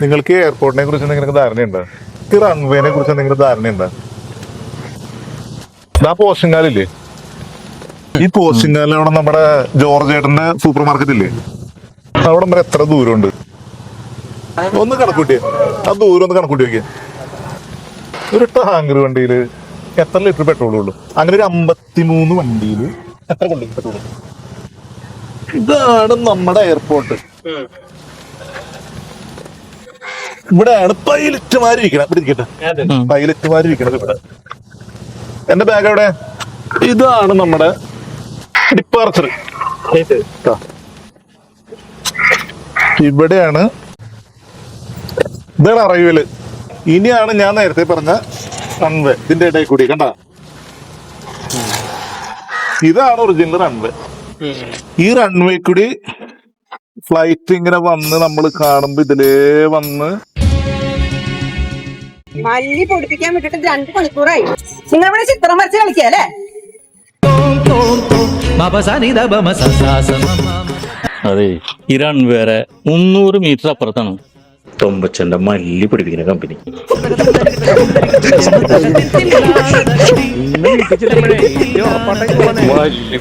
നിങ്ങൾക്ക് എയർപോർട്ടിനെ കുറിച്ച് നിങ്ങൾക്ക് ധാരണയുണ്ടോ? ഈ റൺവേനെ കുറിച്ച് എന്തെങ്കിലും ധാരണയുണ്ടോ? ആ പോസ്റ്റിംഗാലില്ലേ, ഈ പോസ്റ്റിംഗാലിലവിടെ നമ്മുടെ ജോർജ് ഏട്ടന്റെ സൂപ്പർ മാർക്കറ്റ് ഇല്ലേ, അവിടെ വരെ എത്ര ദൂരമുണ്ട്? ഒന്ന് കണക്കൂട്ടിയേ, ആ ദൂരം ഒന്ന് കണക്കൂട്ടി നോക്കിയേ. ഒരു ടാങ്കർ വണ്ടിയില് എത്ര ലിറ്റർ പെട്രോൾ ഉള്ളു? അങ്ങനെ ഒരു 53 വണ്ടിയില് എത്ര കൊള്ളി പെട്രോൾ? ഇതാണ് നമ്മുടെ എയർപോർട്ട്. ഇവിടെയാണ് പൈലറ്റുമാരിക്കണം. ഇവിടെ ഇരിക്കട്ടെ, പൈലറ്റുമാരിക്കണം ഇവിടെ. എന്റെ ബാഗ് എവിടെ? ഇതാണ് നമ്മുടെ ഡിപ്പാർച്ചർ. ഇവിടെയാണ്, ഇതാണ് അറൈവല്. ഇനിയാണ് ഞാൻ നേരത്തെ പറഞ്ഞ റൺവേ. ഇതിന്റെ ഇടയിൽ കൂടി കണ്ട, ഇതാണ് ഒറിജിനൽ റൺവേ. ഈ റൺവേ കൂടി ഫ്ലൈറ്റ് ഇങ്ങനെ വന്ന് നമ്മൾ കാണുമ്പോ ഇതിലേ വന്ന് മല്ലി പൊടിപ്പിക്കാൻ വിട്ടിട്ട് 2 മണിക്കൂറായി. നിങ്ങൾ ഇവിടെ ചിത്രം വരച്ച് കളിക്കല്ലേ? അതെ, ഈ റൺവേറെ 300 മീറ്റർ അപ്പുറത്താണ് തൊമ്പച്ചന്റെ മല്ലി പിടിപ്പിക്കുന്ന കമ്പനി. മല്ലി